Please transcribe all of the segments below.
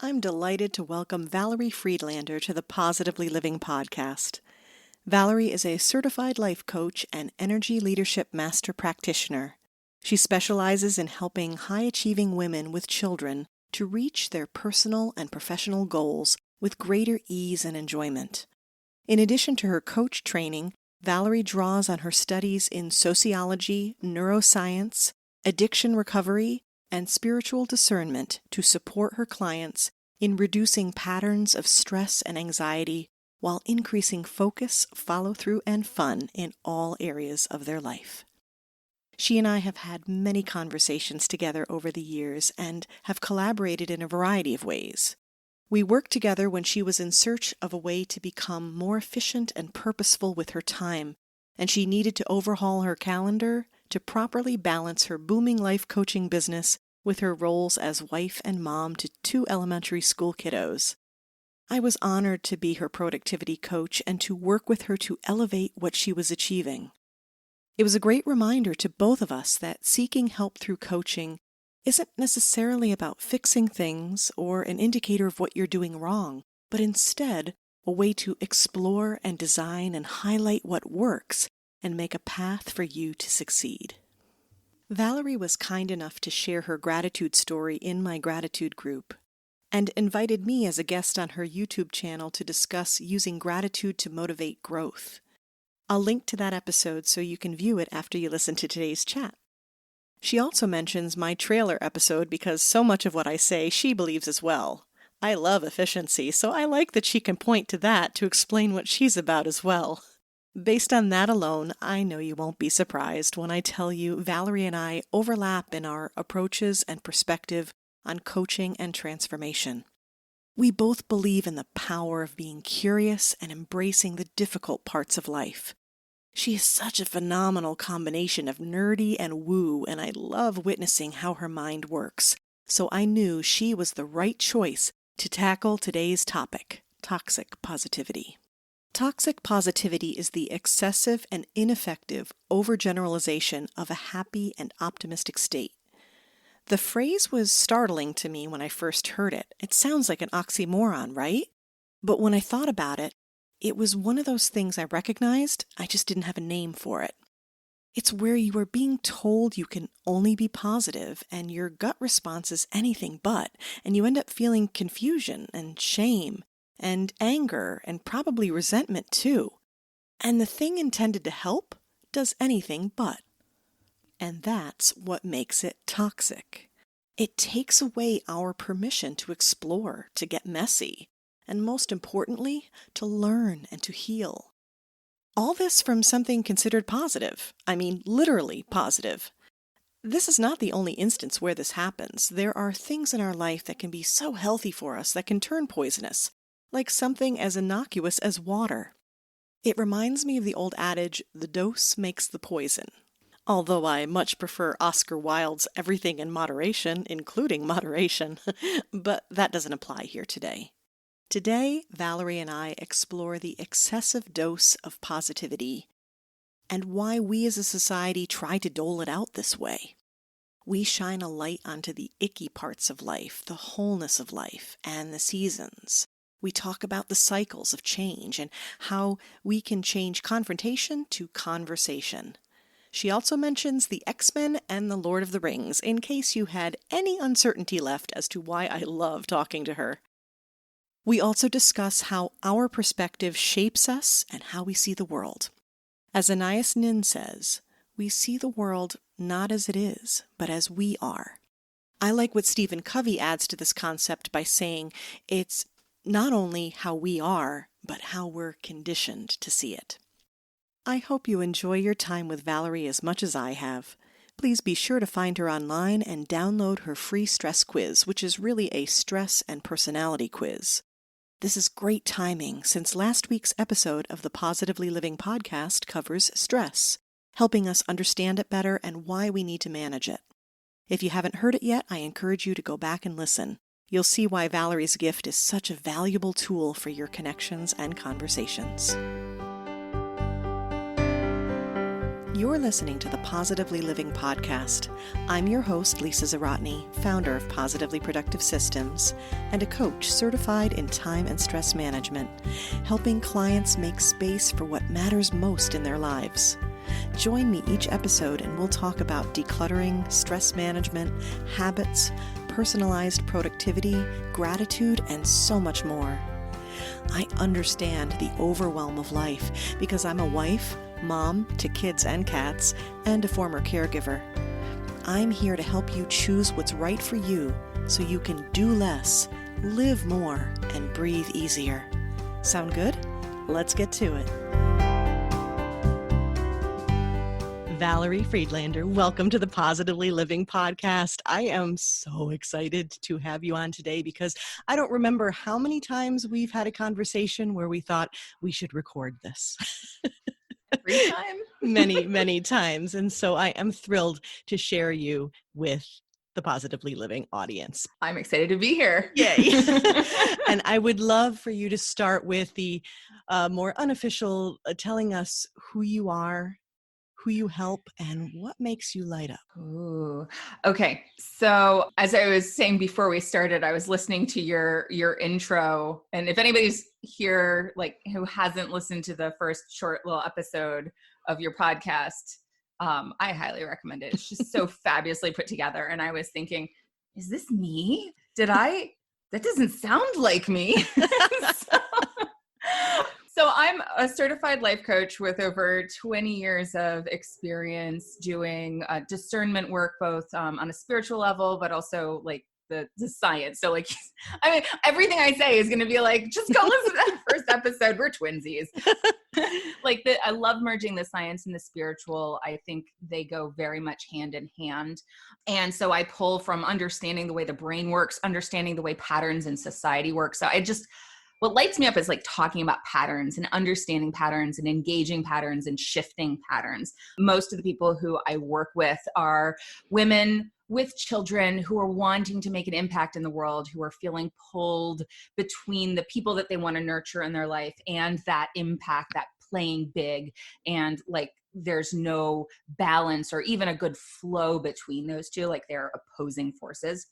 I'm delighted to welcome Valerie Friedlander to the Positively Living podcast. Valerie is a certified life coach and energy leadership master practitioner. She specializes in helping high-achieving women with children to reach their personal and professional goals with greater ease and enjoyment. In addition to her coach training, Valerie draws on her studies in sociology, neuroscience, addiction recovery, and spiritual discernment to support her clients in reducing patterns of stress and anxiety while increasing focus, follow-through, and fun in all areas of their life. She and I have had many conversations together over the years and have collaborated in a variety of ways. We worked together when she was in search of a way to become more efficient and purposeful with her time, and she needed to overhaul her calendar to properly balance her booming life coaching business with her roles as wife and mom to 2 elementary school kiddos. I was honored to be her productivity coach and to work with her to elevate what she was achieving. It was a great reminder to both of us that seeking help through coaching isn't necessarily about fixing things or an indicator of what you're doing wrong, but instead a way to explore and design and highlight what works and make a path for you to succeed. Valerie was kind enough to share her gratitude story in my gratitude group and invited me as a guest on her YouTube channel to discuss using gratitude to motivate growth. I'll link to that episode so you can view it after you listen to today's chat. She also mentions my trailer episode because so much of what I say she believes as well. I love efficiency, so I like that she can point to that to explain what she's about as well. Based on that alone, I know you won't be surprised when I tell you Valerie and I overlap in our approaches and perspective on coaching and transformation. We both believe in the power of being curious and embracing the difficult parts of life. She is such a phenomenal combination of nerdy and woo, and I love witnessing how her mind works. So I knew she was the right choice to tackle today's topic, toxic positivity. Toxic positivity is the excessive and ineffective overgeneralization of a happy and optimistic state. The phrase was startling to me when I first heard it. It sounds like an oxymoron, right? But when I thought about it, it was one of those things I recognized, I just didn't have a name for it. It's where you are being told you can only be positive and your gut response is anything but, and you end up feeling confusion and shame and anger and probably resentment too. And the thing intended to help does anything but. And that's what makes it toxic. It takes away our permission to explore, to get messy, and most importantly, to learn and to heal. All this from something considered positive. I mean, literally positive. This is not the only instance where this happens. There are things in our life that can be so healthy for us that can turn poisonous, like something as innocuous as water. It reminds me of the old adage, the dose makes the poison. Although I much prefer Oscar Wilde's everything in moderation, including moderation, but that doesn't apply here today. Today, Valerie and I explore the excessive dose of positivity and why we as a society try to dole it out this way. We shine a light onto the icky parts of life, the wholeness of life, and the seasons. We talk about the cycles of change and how we can change confrontation to conversation. She also mentions the X-Men and the Lord of the Rings, in case you had any uncertainty left as to why I love talking to her. We also discuss how our perspective shapes us and how we see the world. As Anais Nin says, we see the world not as it is, but as we are. I like what Stephen Covey adds to this concept by saying it's not only how we are, but how we're conditioned to see it. I hope you enjoy your time with Valerie as much as I have. Please be sure to find her online and download her free stress quiz, which is really a stress and personality quiz. This is great timing since last week's episode of the Positively Living podcast covers stress, helping us understand it better and why we need to manage it. If you haven't heard it yet, I encourage you to go back and listen. You'll see why Valerie's gift is such a valuable tool for your connections and conversations. You're listening to the Positively Living podcast. I'm your host, Lisa Zaratny, founder of Positively Productive Systems and a coach certified in time and stress management, helping clients make space for what matters most in their lives. Join me each episode and we'll talk about decluttering, stress management, habits, personalized productivity, gratitude, and so much more. I understand the overwhelm of life because I'm a wife, mom to kids and cats, and a former caregiver. I'm here to help you choose what's right for you so you can do less, live more, and breathe easier. Sound good? Let's get to it. Valerie Friedlander, welcome to the Positively Living podcast. I am so excited to have you on today because I don't remember how many times we've had a conversation where we thought we should record this. Every time? Many times. And so I am thrilled to share you with the Positively Living audience. I'm excited to be here. Yay. And I would love for you to start with the more unofficial telling us who you are, who you help, and what makes you light up. Ooh. Okay. So as I was saying before we started, I was listening to your intro. And if anybody's here, like who hasn't listened to the first short little episode of your podcast, I highly recommend it. It's just so fabulously put together. And I was thinking, is this me? That doesn't sound like me. So I'm a certified life coach with over 20 years of experience doing discernment work, both on a spiritual level, but also like the science. So like, I mean, everything I say is going to be like, just go listen to that first episode. We're twinsies. I love merging the science and the spiritual. I think they go very much hand in hand. And so I pull from understanding the way the brain works, understanding the way patterns in society work. So what lights me up is like talking about patterns and understanding patterns and engaging patterns and shifting patterns. Most of the people who I work with are women with children who are wanting to make an impact in the world, who are feeling pulled between the people that they want to nurture in their life and that impact, that playing big, and like there's no balance or even a good flow between those two, like they're opposing forces.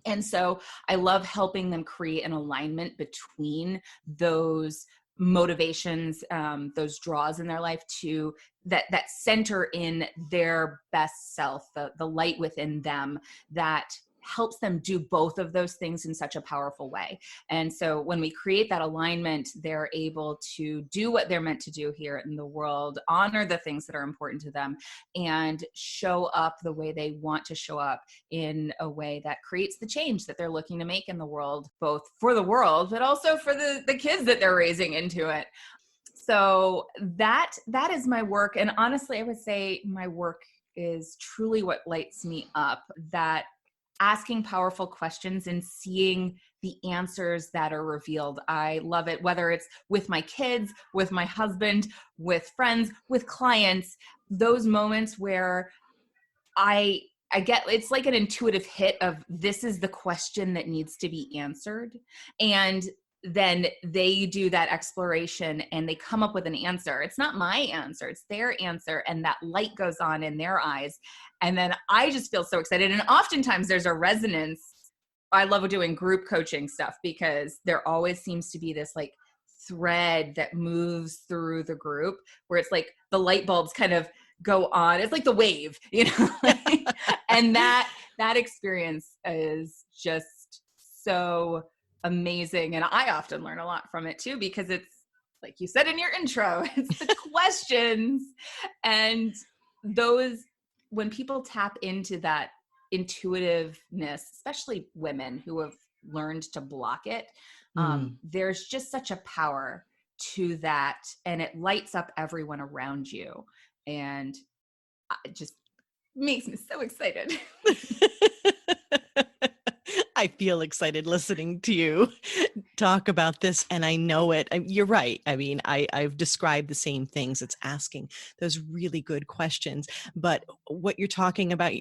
And so I love helping them create an alignment between those motivations, those draws in their life to that center in their best self, the light within them that helps them do both of those things in such a powerful way. And so when we create that alignment, they're able to do what they're meant to do here in the world, honor the things that are important to them, and show up the way they want to show up in a way that creates the change that they're looking to make in the world, both for the world, but also for the kids that they're raising into it. So that is my work. And honestly, I would say my work is truly what lights me up, that asking powerful questions and seeing the answers that are revealed. I love it, whether it's with my kids, with my husband, with friends, with clients, those moments where I get, it's like an intuitive hit of this is the question that needs to be answered. And then they do that exploration and they come up with an answer. It's not my answer, it's their answer. And that light goes on in their eyes. And then I just feel so excited. And oftentimes there's a resonance. I love doing group coaching stuff because there always seems to be this like thread that moves through the group where it's like the light bulbs kind of go on. It's like the wave, and that experience is just so amazing. And I often learn a lot from it too, because it's like you said in your intro, it's the questions and those, when people tap into that intuitiveness, especially women who have learned to block it, there's just such a power to that, and it lights up everyone around you. And it just makes me so excited. I feel excited listening to you talk about this, and I know it. You're right. I mean, I've described the same things. It's asking those really good questions. But what you're talking about,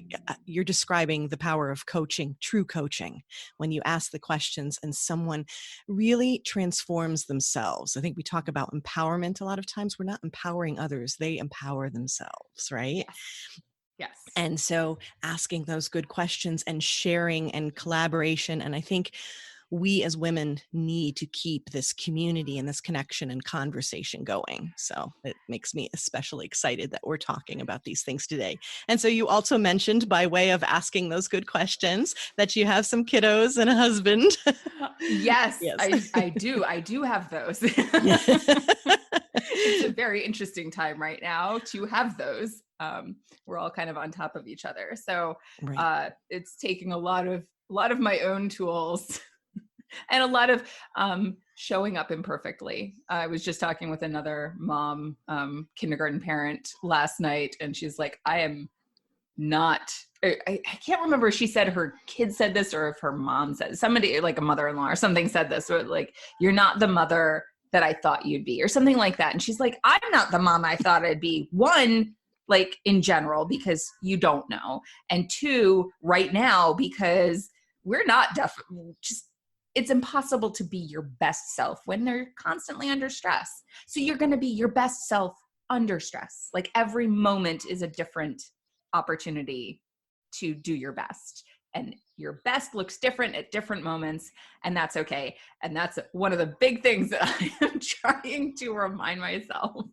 you're describing the power of coaching, true coaching, when you ask the questions and someone really transforms themselves. I think we talk about empowerment a lot of times. We're not empowering others, they empower themselves, right? Yes. Yes. And so asking those good questions and sharing and collaboration. And I think we as women need to keep this community and this connection and conversation going. So it makes me especially excited that we're talking about these things today. And so you also mentioned, by way of asking those good questions, that you have some kiddos and a husband. Yes, Yes. I do. I do have those. Yeah. It's a very interesting time right now to have those. We're all kind of on top of each other. So Right. it's taking a lot of my own tools and a lot of showing up imperfectly. I was just talking with another mom, kindergarten parent last night, and she's like, I am not, I can't remember if she said her kid said this or if her mom said, somebody like a mother-in-law or something said this, or like, you're not the mother that I thought you'd be, or something like that. And she's like, I'm not the mom I thought I'd be. One, like in general, because you don't know. And two, right now, because we're not just, it's impossible to be your best self when they're constantly under stress. So you're going to be your best self under stress. Like every moment is a different opportunity to do your best, and your best looks different at different moments, and that's okay. And that's one of the big things that I am trying to remind myself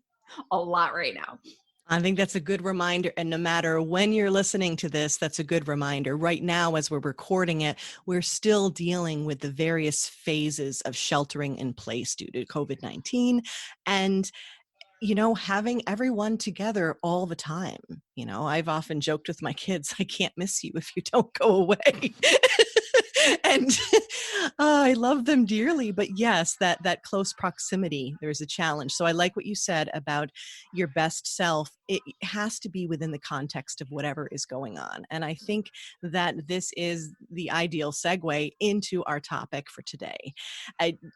a lot right now. I think that's a good reminder. And no matter when you're listening to this, that's a good reminder. Right now, as we're recording it, we're still dealing with the various phases of sheltering in place due to COVID-19. And having everyone together all the time. I've often joked with my kids, I can't miss you if you don't go away. And I love them dearly, but yes, that close proximity, there's a challenge. So I like what you said about your best self. It has to be within the context of whatever is going on. And I think that this is the ideal segue into our topic for today.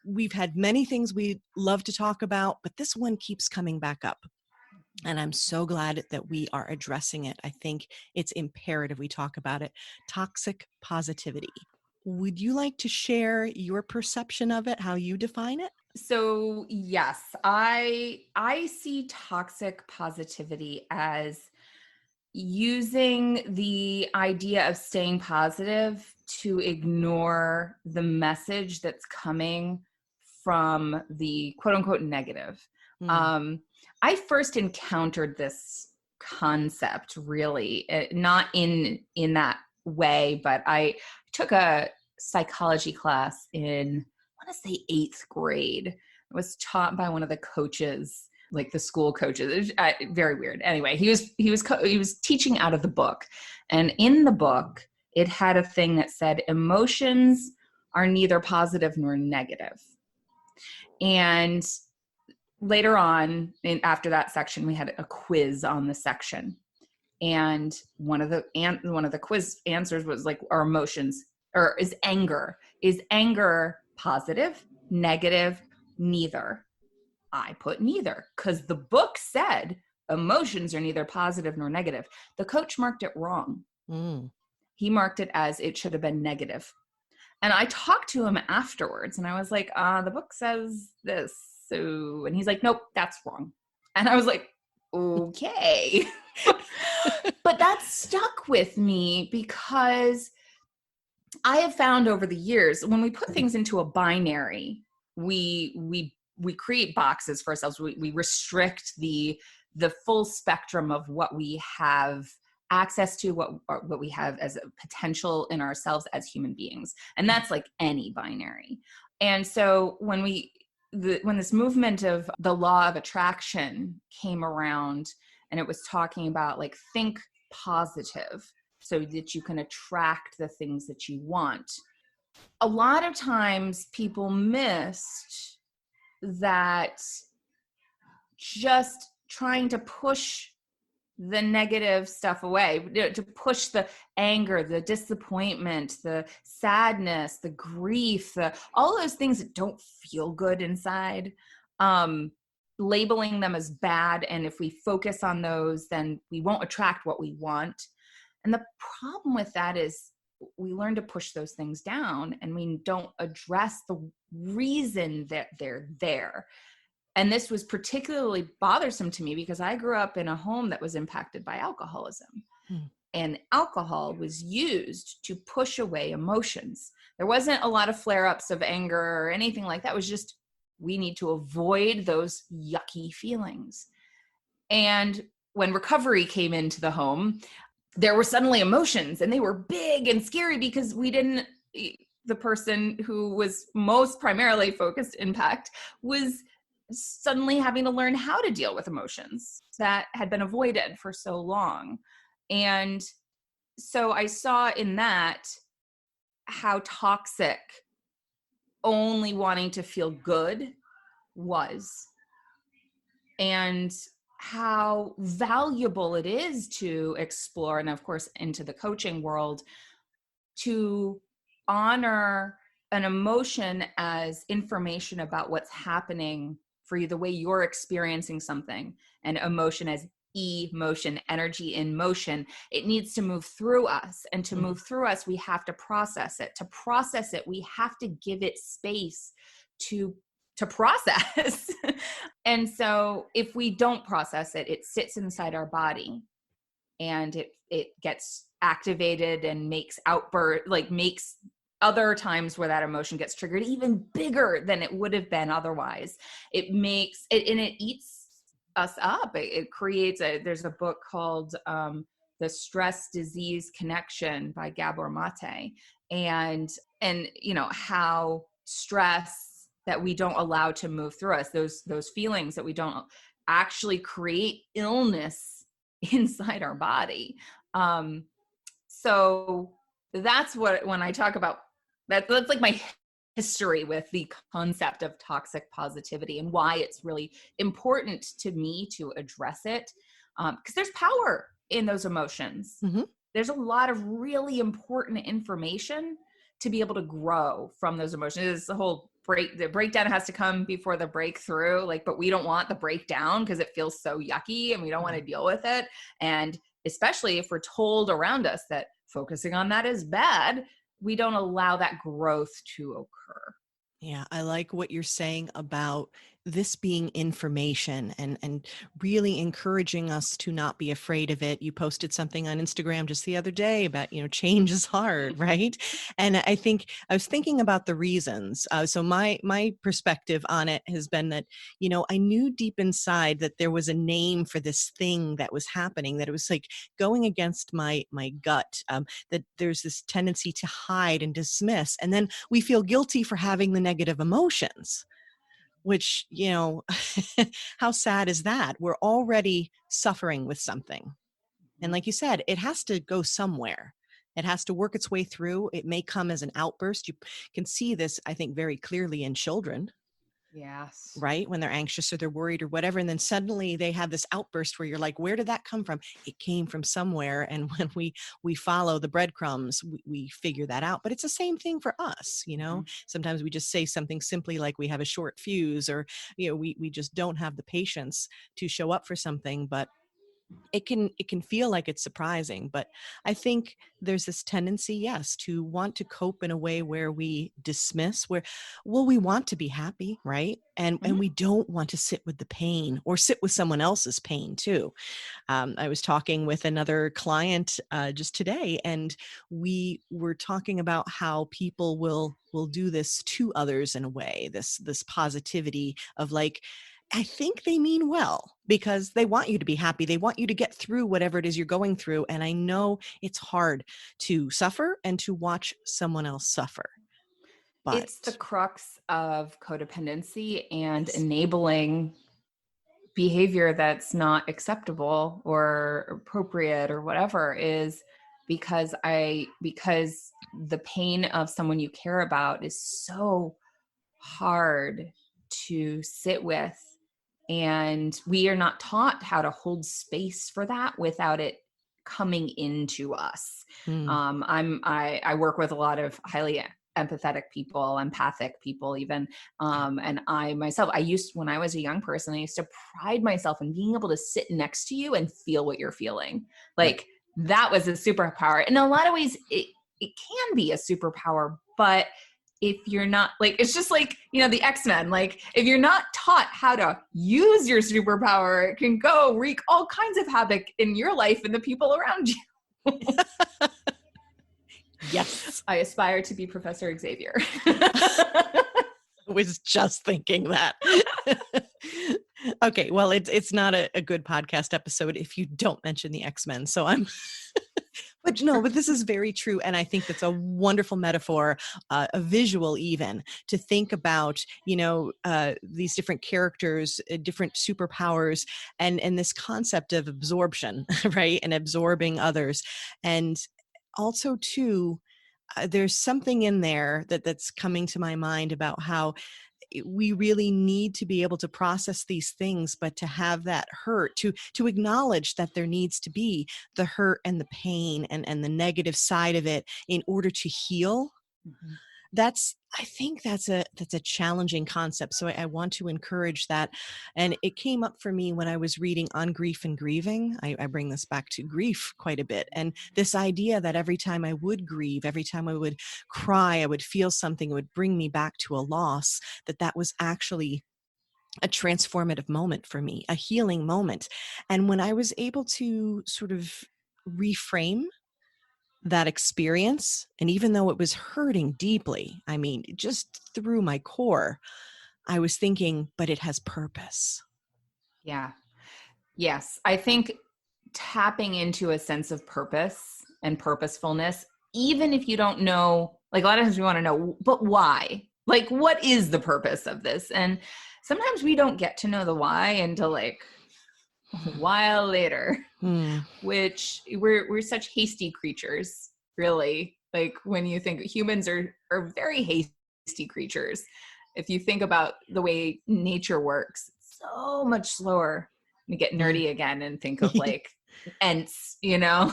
We've had many things we love to talk about, but this one keeps coming back up. And I'm so glad that we are addressing it. I think it's imperative we talk about it. Toxic positivity. Would you like to share your perception of it, how you define it? So yes, I see toxic positivity as using the idea of staying positive to ignore the message that's coming from the quote unquote negative. Mm. I first encountered this concept really, not in that way, but I took a psychology class in, I want to say 8th grade. It was taught by one of the coaches, like the school coaches. Very weird. Anyway, he was teaching out of the book, and in the book, it had a thing that said emotions are neither positive nor negative. And later on, after that section, we had a quiz on the section, and one of the quiz answers was like, our emotions, or is anger positive, negative, neither? I put neither, because the book said emotions are neither positive nor negative. The coach marked it wrong. Mm. He marked it as it should have been negative. And I talked to him afterwards, and I was like, the book says this. So, and he's like, nope, that's wrong. And I was like, okay. But that stuck with me because I have found over the years, when we put things into a binary, we create boxes for ourselves. We restrict the full spectrum of what we have access to, what we have as a potential in ourselves as human beings. And that's like any binary. And so when this movement of the law of attraction came around, and it was talking about like, think positive so that you can attract the things that you want. A lot of times people missed that just trying to push the negative stuff away, to push the anger, the disappointment, the sadness, the grief, all those things that don't feel good inside, labeling them as bad. And if we focus on those, then we won't attract what we want. And the problem with that is we learn to push those things down and we don't address the reason that they're there. And this was particularly bothersome to me because I grew up in a home that was impacted by alcoholism. And alcohol was used to push away emotions. There wasn't a lot of flare-ups of anger or anything like that. It was just, we need to avoid those yucky feelings. And when recovery came into the home, there were suddenly emotions, and they were big and scary because the person who was most primarily focused impact was suddenly having to learn how to deal with emotions that had been avoided for so long. And so I saw in that how toxic only wanting to feel good was, and how valuable it is to explore, and of course into the coaching world, to honor an emotion as information about what's happening for you, the way you're experiencing something, and emotion as emotion, energy in motion. It needs to move through us, and to move through us, we have to process it. To process it, we have to give it space to process. And so if we don't process it, it sits inside our body, and it gets activated and makes makes other times where that emotion gets triggered even bigger than it would have been otherwise. It makes it, and it eats us up. It creates there's a book called The Stress Disease Connection by Gabor Mate. And how stress that we don't allow to move through us, those feelings that we don't, actually create illness inside our body. So that's when I talk about that, that's like my history with the concept of toxic positivity, and why it's really important to me to address it. Because there's power in those emotions. Mm-hmm. There's a lot of really important information to be able to grow from those emotions. It's the breakdown has to come before the breakthrough. But we don't want the breakdown because it feels so yucky and we don't want to deal with it. And especially if we're told around us that focusing on that is bad, we don't allow that growth to occur. Yeah, I like what you're saying about this being information, and really encouraging us to not be afraid of it. You posted something on Instagram just the other day about, change is hard, right? And I think I was thinking about the reasons. So my perspective on it has been that, I knew deep inside that there was a name for this thing that was happening, that it was like going against my gut, that there's this tendency to hide and dismiss. And then we feel guilty for having the negative emotions, which, how sad is that? We're already suffering with something. And like you said, it has to go somewhere. It has to work its way through. It may come as an outburst. You can see this, I think, very clearly in children. Yes. Right? When they're anxious or they're worried or whatever. And then suddenly they have this outburst where you're like, where did that come from? It came from somewhere. And when we follow the breadcrumbs, we figure that out. But it's the same thing for us. Sometimes we just say something simply like we have a short fuse, or, we just don't have the patience to show up for something. But it can feel like it's surprising. But I think there's this tendency, yes, to want to cope in a way where we dismiss, we want to be happy, right? And we don't want to sit with the pain, or sit with someone else's pain too. I was talking with another client just today, and we were talking about how people will do this to others in a way, this positivity of like, I think they mean well because they want you to be happy. They want you to get through whatever it is you're going through. And I know it's hard to suffer and to watch someone else suffer. But it's the crux of codependency and yes. enabling behavior that's not acceptable or appropriate or whatever, is because the pain of someone you care about is so hard to sit with And we are not taught how to hold space for that without it coming into us. Mm. I work with a lot of highly empathetic people, empathic people even. And I myself, when I was a young person, I used to pride myself in being able to sit next to you and feel what you're feeling. Right. Like that was a superpower. In a lot of ways, it can be a superpower, but if you're not like, it's just like, the X-Men, like if you're not taught how to use your superpower, it can go wreak all kinds of havoc in your life and the people around you. Yes. I aspire to be Professor Xavier. I was just thinking that. Okay, well, it's not a good podcast episode if you don't mention the X-Men. So I'm, but this is very true. And I think that's a wonderful metaphor, a visual even, to think about, these different characters, different superpowers, and this concept of absorption, right? And absorbing others. And also too, there's something in there that's coming to my mind about how we really need to be able to process these things, but to have that hurt, to acknowledge that there needs to be the hurt and the pain and the negative side of it in order to heal. Mm-hmm. I think that's a challenging concept. So I want to encourage that. And it came up for me when I was reading On Grief and Grieving. I bring this back to grief quite a bit. And this idea that every time I would grieve, every time I would cry, I would feel something, it would bring me back to a loss, that was actually a transformative moment for me, a healing moment. And when I was able to sort of reframe that experience, and even though it was hurting deeply, I mean, just through my core, I was thinking, but it has purpose. Yeah. Yes. I think tapping into a sense of purpose and purposefulness, even if you don't know, like a lot of times we want to know, but why? Like, what is the purpose of this? And sometimes we don't get to know the why until like a while later, which we're such hasty creatures, really. Like when you think humans are very hasty creatures. If you think about the way nature works, it's so much slower. We get nerdy again and think of like Ents, Yeah.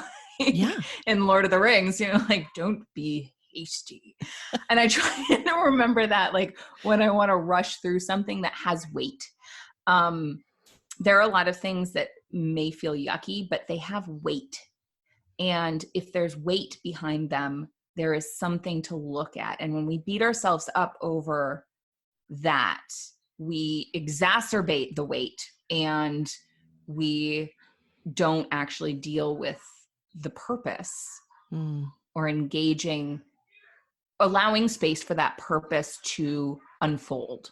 in Lord of the Rings, like don't be hasty. And I try to remember that like when I want to rush through something that has weight. There are a lot of things that may feel yucky, but they have weight. And if there's weight behind them, there is something to look at. And when we beat ourselves up over that, we exacerbate the weight and we don't actually deal with the purpose or allowing space for that purpose to unfold.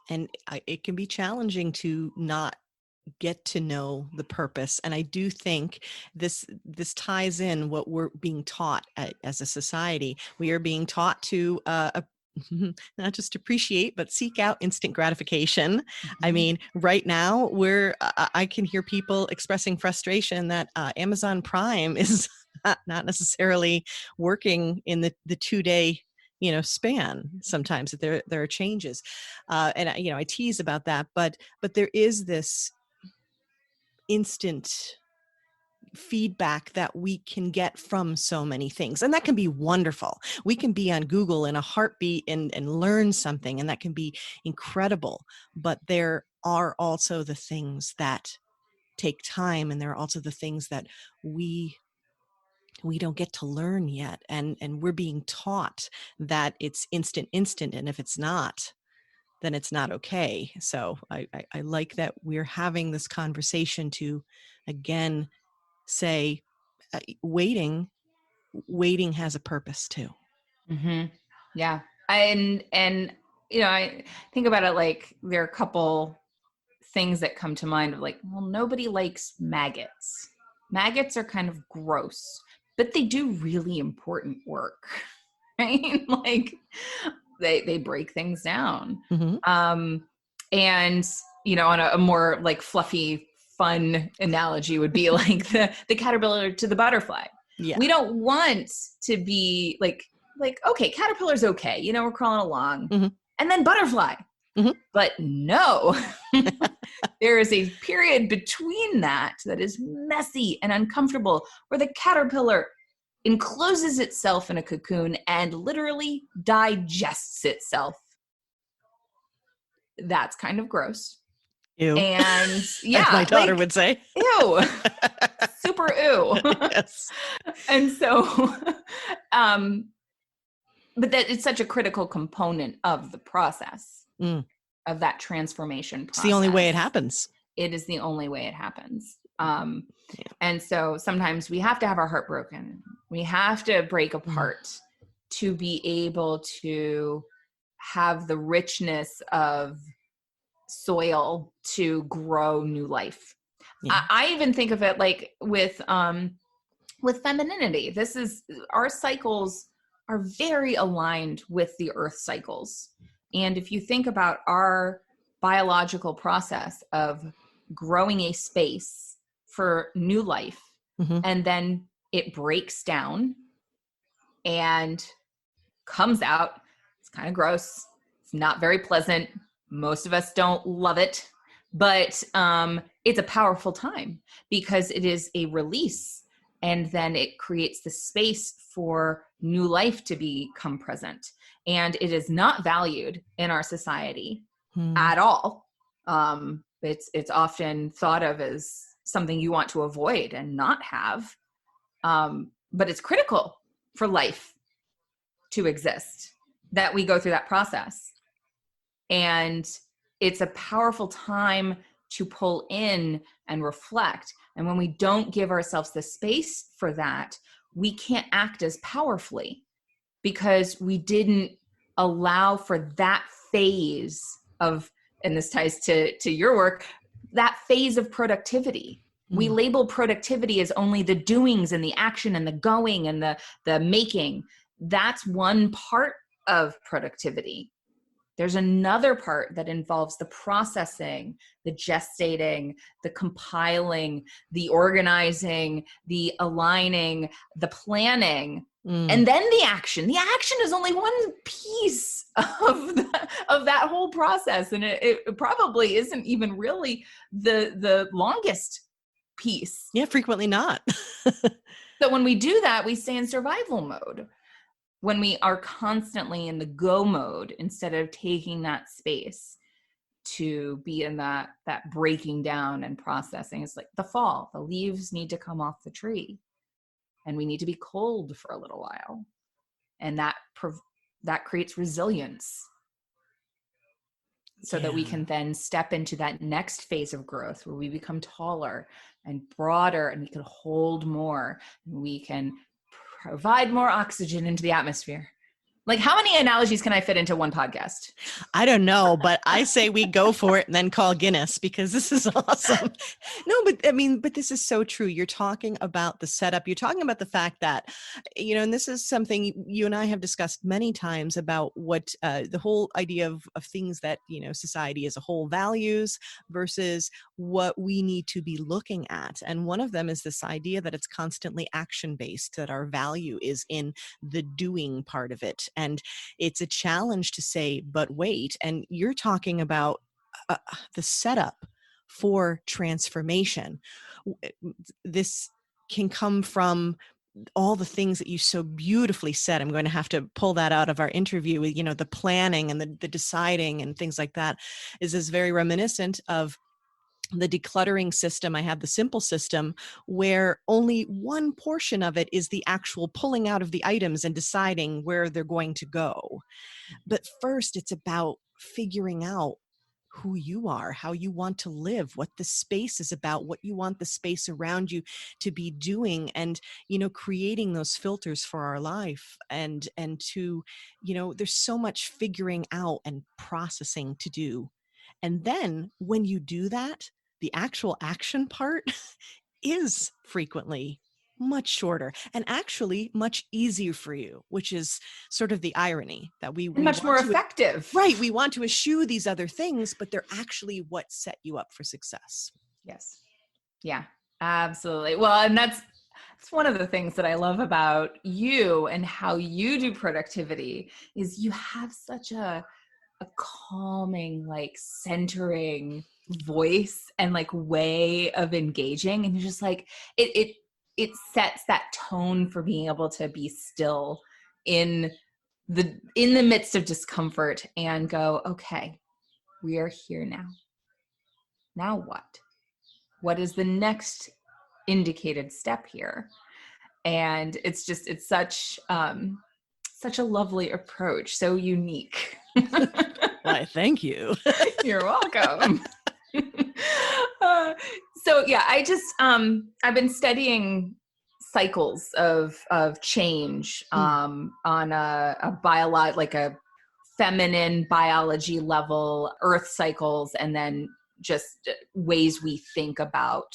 And it can be challenging to not get to know the purpose. And I do think this ties in what we're being taught as a society. We are being taught to not just appreciate, but seek out instant gratification. Mm-hmm. I mean, right now I can hear people expressing frustration that Amazon Prime is not necessarily working in the 2-day span. Sometimes that there are changes, and I tease about that, but there is this instant feedback that we can get from so many things, and that can be wonderful. We can be on Google in a heartbeat and learn something, and that can be incredible. But there are also the things that take time, and there are also the things that we don't get to learn yet, and we're being taught that it's instant, and if it's not, then it's not okay. So I like that we're having this conversation to again say waiting has a purpose too. Mm-hmm. Yeah. And I think about it like there are a couple things that come to mind of like, well, nobody likes maggots. Maggots are kind of gross, but they do really important work, right? Like they break things down. Mm-hmm. And on a more like fluffy, fun analogy would be like the caterpillar to the butterfly. Yeah. We don't want to be like, okay, caterpillar's okay. We're crawling along. Mm-hmm. And then butterfly. Mhm. But no, there is a period between that is messy and uncomfortable, where the caterpillar encloses itself in a cocoon and literally digests itself. That's kind of gross. Ew. And As my yeah, daughter like, would say. ew, super ew. Yes. And so, but that it's such a critical component of the process, Mm. of that transformation It's the only way it process. happens. It is the only way it happens. Yeah. And so sometimes we have to have our heart broken. We have to break apart to be able to have the richness of soil to grow new life. Yeah. I even think of it like with femininity. This is, our cycles are very aligned with the earth cycles. And if you think about our biological process of growing a space for new life, Mhm. and then it breaks down and comes out, it's kind of gross. It's not very pleasant. Most of us don't love it, but it's a powerful time because it is a release, and then it creates the space for new life to become present. And it is not valued in our society at all. It's often thought of as something you want to avoid and not have, but it's critical for life to exist, that we go through that process. And it's a powerful time to pull in and reflect. And when we don't give ourselves the space for that, we can't act as powerfully, because we didn't allow for that phase of, and this ties to your work, that phase of productivity. We label productivity as only the doings and the action and the going and the making. That's one part of productivity. There's another part that involves the processing, the gestating, the compiling, the organizing, the aligning, the planning, and then the action. The action is only one piece of that whole process. And it probably isn't even really the longest piece. Yeah, frequently not. So when we do that, we stay in survival mode. When we are constantly in the go mode, instead of taking that space to be in that breaking down and processing. It's like the fall, the leaves need to come off the tree, and we need to be cold for a little while. And that creates resilience, so that we can then step into that next phase of growth, where we become taller and broader, and we can hold more, and we can provide more oxygen into the atmosphere. Like, how many analogies can I fit into one podcast? I don't know, but I say we go for it and then call Guinness, because this is awesome. No, but this is so true. You're talking about the setup. You're talking about the fact that, and this is something you and I have discussed many times about what the whole idea of things that, society as a whole values versus what we need to be looking at. And one of them is this idea that it's constantly action-based, that our value is in the doing part of it. And it's a challenge to say, but wait, and you're talking about the setup for transformation. This can come from all the things that you so beautifully said. I'm going to have to pull that out of our interview with, the planning and the deciding and things like that is very reminiscent of the decluttering system. I have the simple system where only one portion of it is the actual pulling out of the items and deciding where they're going to go. But first, it's about figuring out who you are, how you want to live, what the space is about, what you want the space around you to be doing, and, creating those filters for our life. And to, there's so much figuring out and processing to do. And then when you do that, the actual action part is frequently much shorter and actually much easier for you, which is sort of the irony that we Much more want to, effective. right? We want to eschew these other things, but they're actually what set you up for success. Yes. Yeah, absolutely. Well, and that's one of the things that I love about you and how you do productivity is you have such a a calming, like centering voice and like way of engaging. And you're just like, it sets that tone for being able to be still in the midst of discomfort and go, okay, we are here now. Now what? What is the next indicated step here? And it's such a lovely approach, so unique. Why, thank you. You're welcome. So yeah, I've been studying cycles of change on a like a feminine biology level, earth cycles, and then just ways we think about,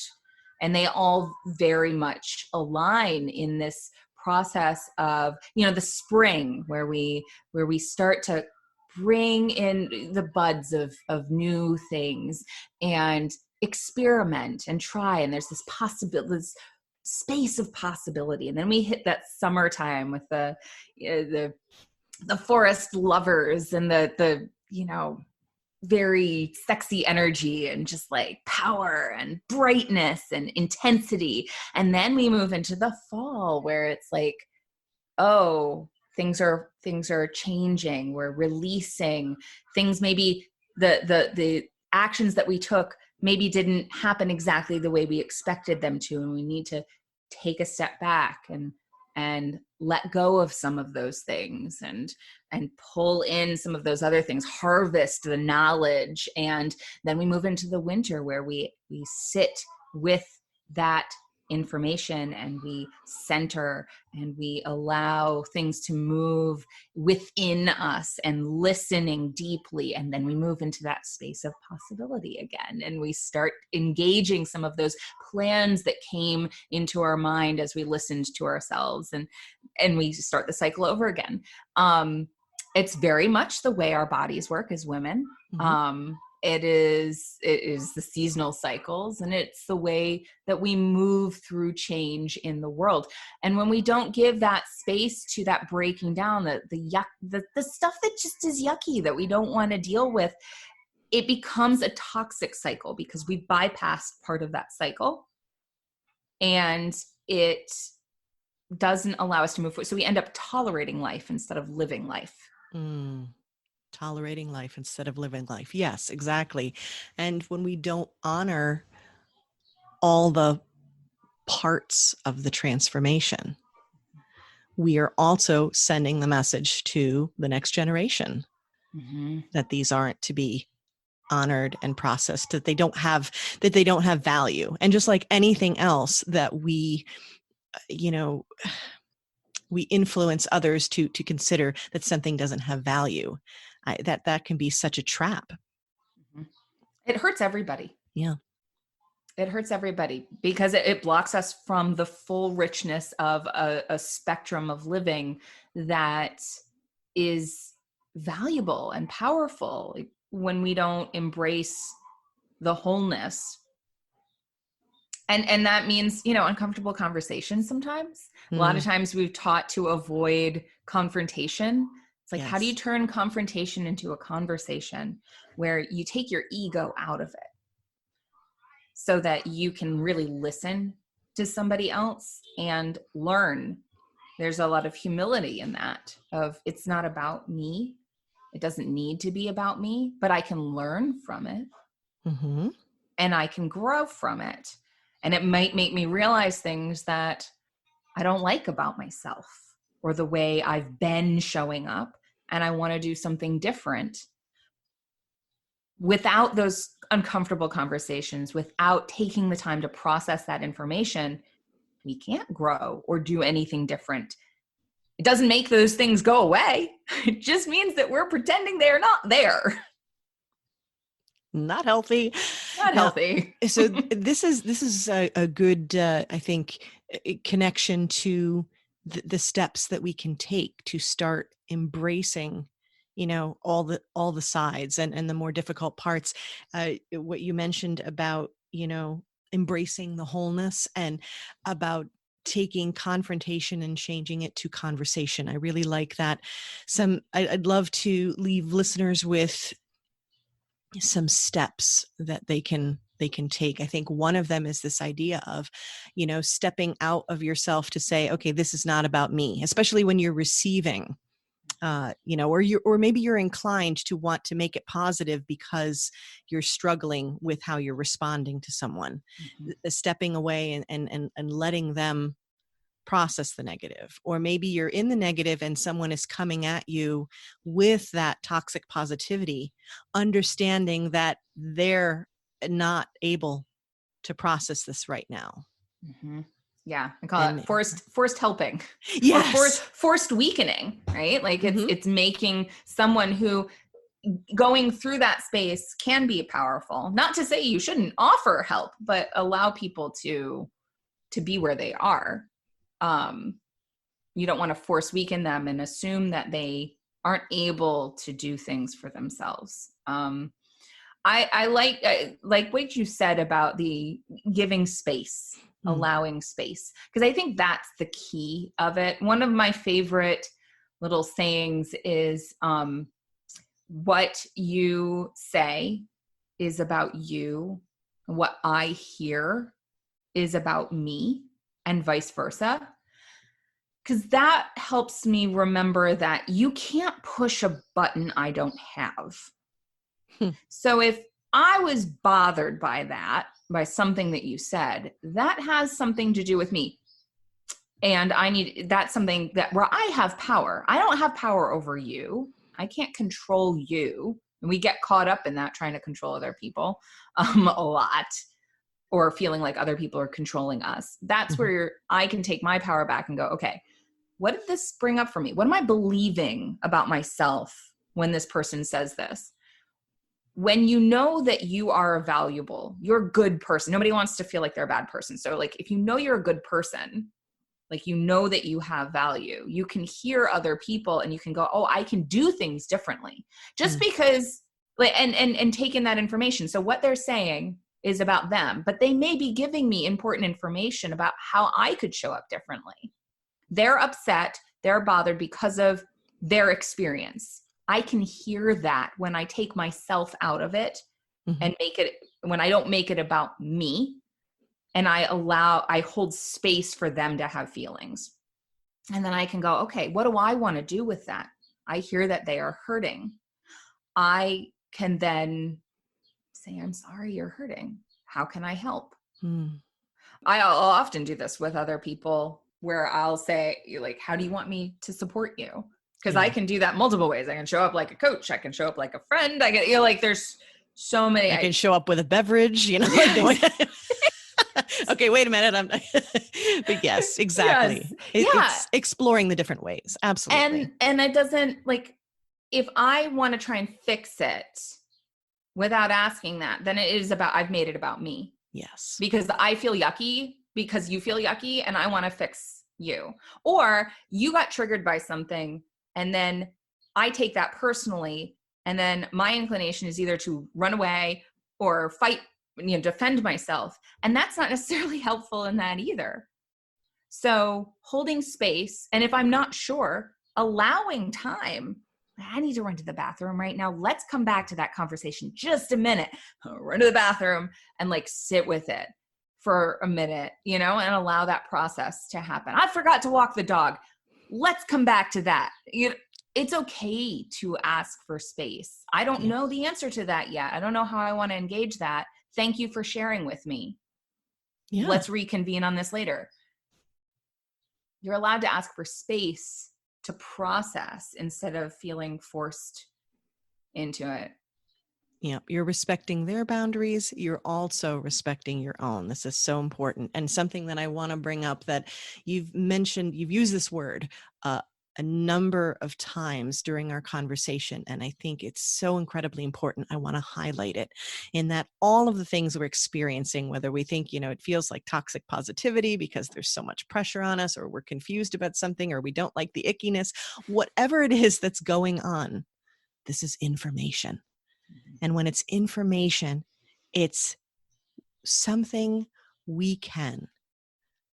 and they all very much align in this process of, the spring where we start to bring in the buds of new things and experiment and try, and there's this possibility, this space of possibility. And then we hit that summertime with the forest lovers and the very sexy energy and just like power and brightness and intensity. And then we move into the fall where it's like, oh, things are changing. We're releasing things. Maybe the actions that we took maybe didn't happen exactly the way we expected them to, and we need to take a step back and let go of some of those things and pull in some of those other things, harvest the knowledge. And then we move into the winter where we sit with that information and we center and we allow things to move within us and listening deeply. And then we move into that space of possibility again, and we start engaging some of those plans that came into our mind as we listened to ourselves, and we start the cycle over again. It's very much the way our bodies work as women. It is the seasonal cycles, and it's the way that we move through change in the world. And when we don't give that space to that breaking down, the stuff that just is yucky that we don't want to deal with, it becomes a toxic cycle because we bypassed part of that cycle, and it doesn't allow us to move forward. So we end up tolerating life instead of living life. Tolerating life instead of living life. Yes, exactly. And when we don't honor all the parts of the transformation, we are also sending the message to the next generation that these aren't to be honored and processed, that they don't have value. And just like anything else that we influence others to consider that something doesn't have value, that can be such a trap. It hurts everybody. Yeah. It hurts everybody because it blocks us from the full richness of a spectrum of living that is valuable and powerful when we don't embrace the wholeness. And that means, uncomfortable conversations sometimes. A lot of times we've taught to avoid confrontation. It's like, how do you turn confrontation into a conversation where you take your ego out of it so that you can really listen to somebody else and learn? There's a lot of humility in that, of it's not about me. It doesn't need to be about me, but I can learn from it and I can grow from it. And it might make me realize things that I don't like about myself or the way I've been showing up, and I want to do something different. Without those uncomfortable conversations, without taking the time to process that information, we can't grow or do anything different. It doesn't make those things go away. It just means that we're pretending they're not there. Not healthy. Not healthy. So this is a good, I think, connection to the steps that we can take to start embracing, all the sides and the more difficult parts. What you mentioned about, embracing the wholeness and about taking confrontation and changing it to conversation. I really like that. I'd love to leave listeners with some steps that they can take. I think one of them is this idea of, stepping out of yourself to say, okay, this is not about me, especially when you're receiving, or maybe you're inclined to want to make it positive because you're struggling with how you're responding to someone. Stepping away and letting them process the negative. Or maybe you're in the negative and someone is coming at you with that toxic positivity, understanding that they're not able to process this right now. Yeah, I call And it forced helping, or yes, forced weakening, right? Like it's making someone who going through that space can be powerful. Not to say you shouldn't offer help, but allow people to be where they are. You don't want to force weaken them and assume that they aren't able to do things for themselves. I like what you said about the giving space, allowing space, because I think that's the key of it. One of my favorite little sayings is, what you say is about you. What I hear is about me, and vice versa. Because that helps me remember that you can't push a button I don't have. So if I was bothered by that, by something that you said, that has something to do with me. And that's something that where I have power. I don't have power over you. I can't control you. And we get caught up in that, trying to control other people a lot, or feeling like other people are controlling us. That's where I can take my power back and go, okay, what did this bring up for me? What am I believing about myself when this person says this? When you know that you are valuable, you're a good person. Nobody wants to feel like they're a bad person. So like, if you know you're a good person, like, you know that you have value, you can hear other people and you can go, oh, I can do things differently just because, like, and take in that information. So what they're saying is about them, but they may be giving me important information about how I could show up differently. They're upset, they're bothered because of their experience. I can hear that when I take myself out of it and when I don't make it about me, and I hold space for them to have feelings. And then I can go, okay, what do I want to do with that? I hear that they are hurting. I can then say, I'm sorry you're hurting. How can I help? I'll often do this with other people, where I'll say, like, how do you want me to support you? Because I can do that multiple ways. I can show up like a coach. I can show up like a friend. I can, like, there's so many. I can show up with a beverage, like okay, wait a minute. But yes, exactly. It's exploring the different ways. Absolutely. And it doesn't, like, if I want to try and fix it without asking that, then it is about, I've made it about me. Yes. Because I feel yucky because you feel yucky and I want to fix you. Or you got triggered by something and then I take that personally, and then my inclination is either to run away or fight, defend myself. And that's not necessarily helpful in that either. So holding space, and if I'm not sure, allowing time. I need to run to the bathroom right now. Let's come back to that conversation just a minute. Run to the bathroom and like sit with it for a minute, and allow that process to happen. I forgot to walk the dog. Let's come back to that. It's okay to ask for space. I don't know the answer to that yet. I don't know how I want to engage that. Thank you for sharing with me. Yeah. Let's reconvene on this later. You're allowed to ask for space to process instead of feeling forced into it. Yeah, you're respecting their boundaries. You're also respecting your own. This is so important. And something that I want to bring up that you've mentioned, you've used this word a number of times during our conversation. And I think it's so incredibly important. I want to highlight it in that all of the things we're experiencing, whether we think, it feels like toxic positivity because there's so much pressure on us, or we're confused about something, or we don't like the ickiness, whatever it is that's going on, this is information. And when it's information, it's something we can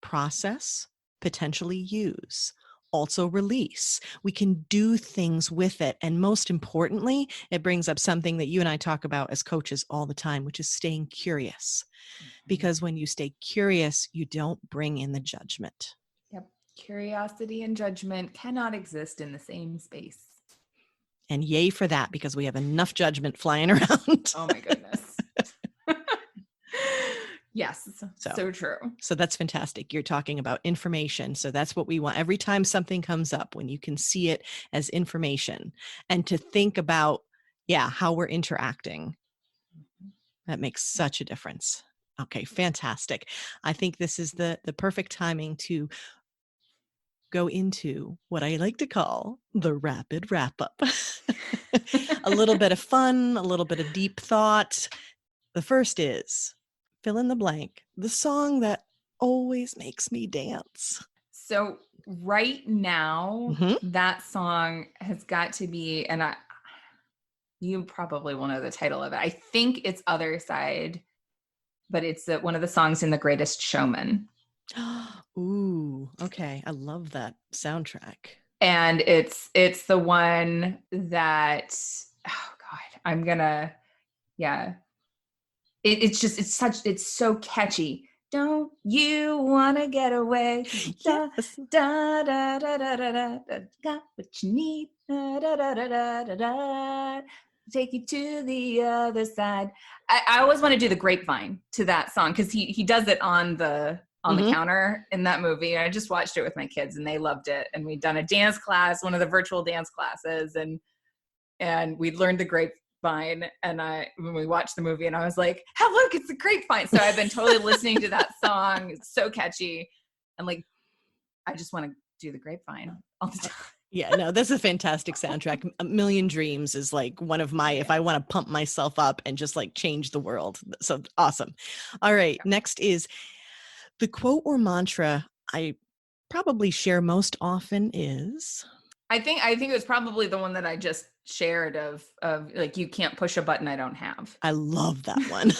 process, potentially use, also release. We can do things with it. And most importantly, it brings up something that you and I talk about as coaches all the time, which is staying curious. Because when you stay curious, you don't bring in the judgment. Yep. Curiosity and judgment cannot exist in the same space. And yay for that, because we have enough judgment flying around. Oh my goodness. Yes, so true. So that's fantastic. You're talking about information. So that's what we want. Every time something comes up, when you can see it as information and to think about, how we're interacting, that makes such a difference. Okay, fantastic. I think this is the perfect timing to go into what I like to call the rapid wrap up. A little bit of fun, a little bit of deep thought. The first is fill in the blank, the song that always makes me dance. So right now, that song has got to be, and you probably will know the title of it. I think it's Other Side, but it's one of the songs in The Greatest Showman. Ooh, okay. I love that soundtrack. And it's the one that, oh God, I'm gonna, it's so catchy. Don't you want to get away? Yes. Da, da, da, da, da, da, da, got what you need. Da, da, da, da, da, da, da, take you to the other side. I always want to do the grapevine to that song because he does it on the counter in that movie. I just watched it with my kids and they loved it. And we'd done a dance class, one of the virtual dance classes, and we'd learned the grapevine. And when we watched the movie, and I was like, "Hey, look, it's the grapevine!" So I've been totally listening to that song. It's so catchy, and like, I just want to do the grapevine all the time. Yeah, no, this is a fantastic soundtrack. A Million Dreams is like one of my, if I want to pump myself up and just like change the world. So awesome. All right. Next is the quote or mantra I probably share most often is. I think it was probably the one that I just shared of like, you can't push a button I don't have. I love that one.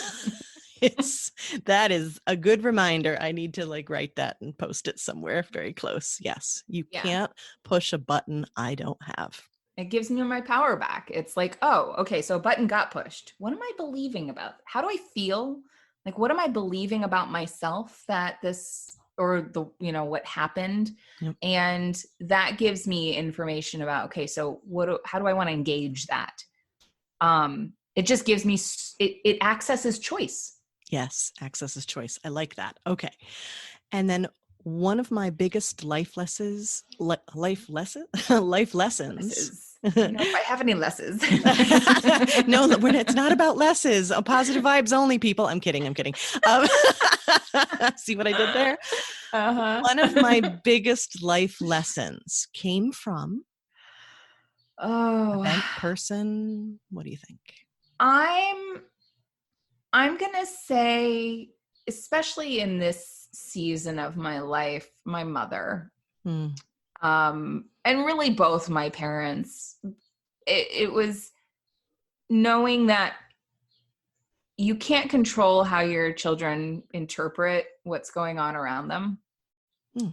That is a good reminder. I need to like write that and post it somewhere very close. Yes. You can't push a button I don't have. It gives me my power back. It's like, oh, okay, so a button got pushed. What am I believing about? How do I feel? Like, what am I believing about myself that this, or the, what happened? Yep. And that gives me information about, okay, so how do I want to engage that? It just gives me, it accesses choice. Yes, accesses choice. I like that. Okay. And then one of my biggest life lessons. I don't know if I have any lessons. No, it's not about lessons. Positive vibes only, people. I'm kidding. See what I did there? One of my biggest life lessons came from event, person. What do you think? I'm going to say, especially in this season of my life, my mother, and really both my parents, it was knowing that you can't control how your children interpret what's going on around them.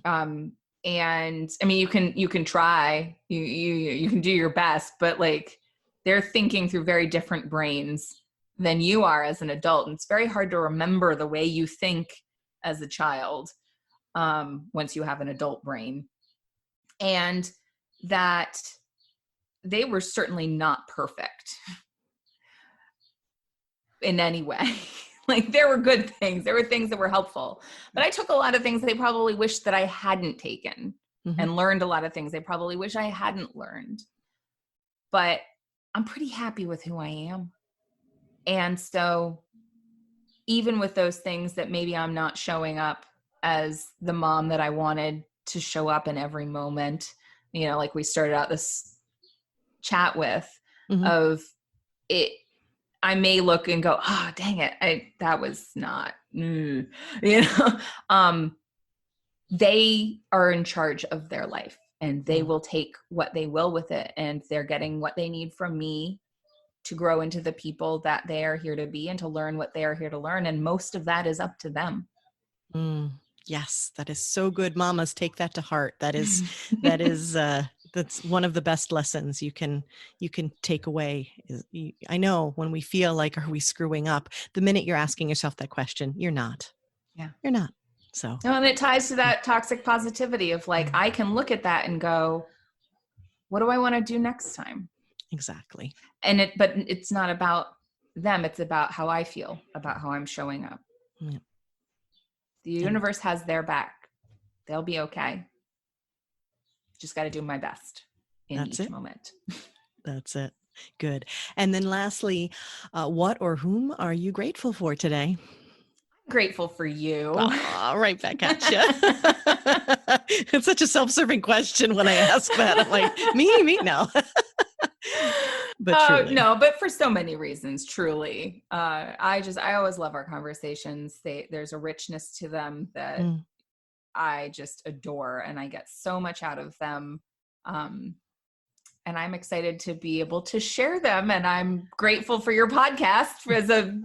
And I mean, you can try, you can do your best, but like, they're thinking through very different brains than you are as an adult. And it's very hard to remember the way you think as a child once you have an adult brain. And that they were certainly not perfect in any way. Like, there were good things. There were things that were helpful. But I took a lot of things they probably wished that I hadn't taken, and learned a lot of things they probably wish I hadn't learned. But I'm pretty happy with who I am. And so even with those things that maybe I'm not showing up as the mom that I wanted to show up in every moment, like we started out this chat with, of it, I may look and go, oh, dang it, that was not, they are in charge of their life, and they will take what they will with it, and they're getting what they need from me to grow into the people that they are here to be and to learn what they are here to learn. And most of that is up to them. Yes, that is so good. Mamas, take that to heart. That's one of the best lessons you can take away. I know when we feel like, are we screwing up? The minute you're asking yourself that question, you're not. Yeah. You're not. So. No, and it ties to that toxic positivity of like, I can look at that and go, what do I want to do next time? Exactly. But it's not about them. It's about how I feel, about how I'm showing up. Yeah. The universe has their back. They'll be okay. Just got to do my best in each moment. That's it. Good. And then lastly, what or whom are you grateful for today? I'm grateful for you. Right back at you. It's such a self-serving question when I ask that. I'm like, me, no. But truly. No, but for so many reasons, truly. I always love our conversations. There's a richness to them that I just adore, and I get so much out of them. And I'm excited to be able to share them. And I'm grateful for your podcast as a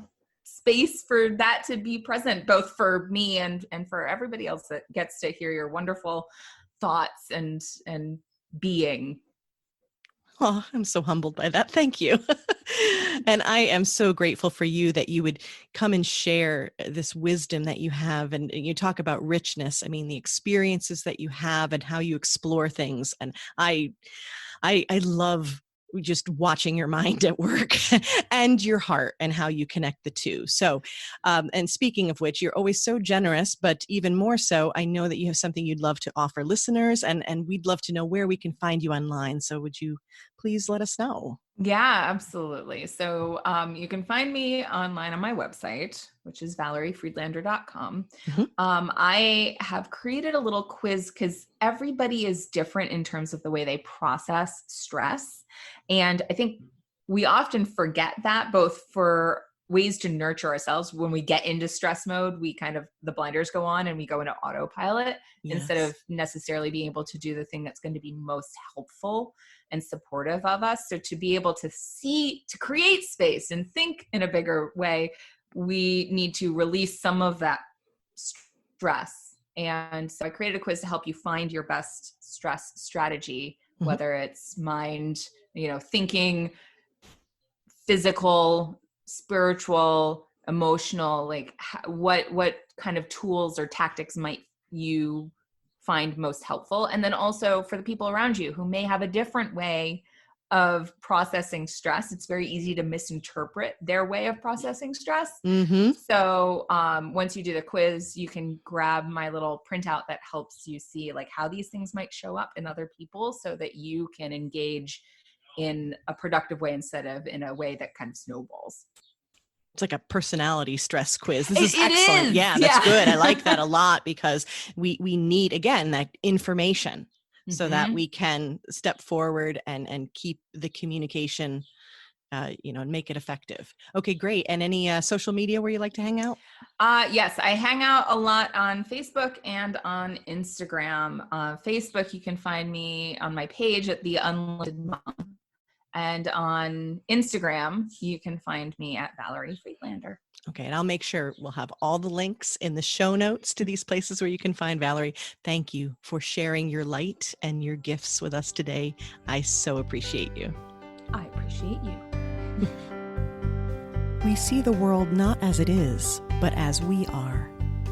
space for that to be present, both for me and for everybody else that gets to hear your wonderful thoughts and being. Oh, I'm so humbled by that. Thank you. And I am so grateful for you that you would come and share this wisdom that you have. And you talk about richness. I mean, the experiences that you have and how you explore things. And I love just watching your mind at work and your heart and how you connect the two. So, and speaking of which, you're always so generous, but even more so, I know that you have something you'd love to offer listeners, and we'd love to know where we can find you online. So would you please let us know? Yeah, absolutely. So you can find me online on my website, which is valeriefriedlander.com. Mm-hmm. I have created a little quiz because everybody is different in terms of the way they process stress. And I think we often forget that, both for ways to nurture ourselves. When we get into stress mode, the blinders go on and we go into autopilot instead of necessarily being able to do the thing that's going to be most helpful and supportive of us. So to be able to create space and think in a bigger way, we need to release some of that stress. And so I created a quiz to help you find your best stress strategy, whether it's mind, thinking, physical, spiritual, emotional, like what kind of tools or tactics might you find most helpful. And then also for the people around you who may have a different way of processing stress. It's very easy to misinterpret their way of processing stress. Mm-hmm. So once you do the quiz, you can grab my little printout that helps you see like how these things might show up in other people so that you can engage in a productive way instead of in a way that kind of snowballs. It's like a personality stress quiz. This is excellent. Is. Yeah, that's good. I like that a lot because we need, again, that information so that we can step forward and keep the communication, and make it effective. Okay, great. And any social media where you like to hang out? Yes, I hang out a lot on Facebook and on Instagram. Facebook, you can find me on my page at The Unlimited Mom. And on Instagram, you can find me at Valerie Friedlander. Okay, and I'll make sure we'll have all the links in the show notes to these places where you can find Valerie. Thank you for sharing your light and your gifts with us today. I so appreciate you. I appreciate you. We see the world not as it is, but as we are.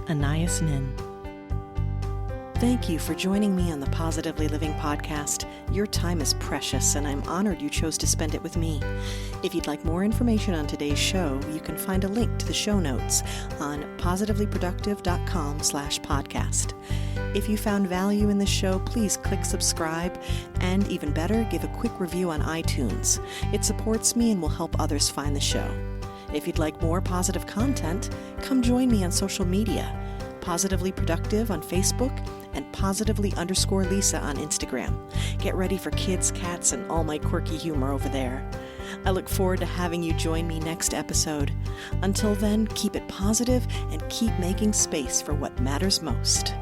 Anais Nin. Thank you for joining me on the Positively Living podcast. Your time is precious, and I'm honored you chose to spend it with me. If you'd like more information on today's show, you can find a link to the show notes on positivelyproductive.com/podcast. If you found value in the show, please click subscribe, and even better, give a quick review on iTunes. It supports me and will help others find the show. If you'd like more positive content, come join me on social media. Positively Productive on Facebook and positively_Lisa on Instagram. Get ready for kids, cats, and all my quirky humor over there. I look forward to having you join me next episode. Until then, keep it positive and keep making space for what matters most.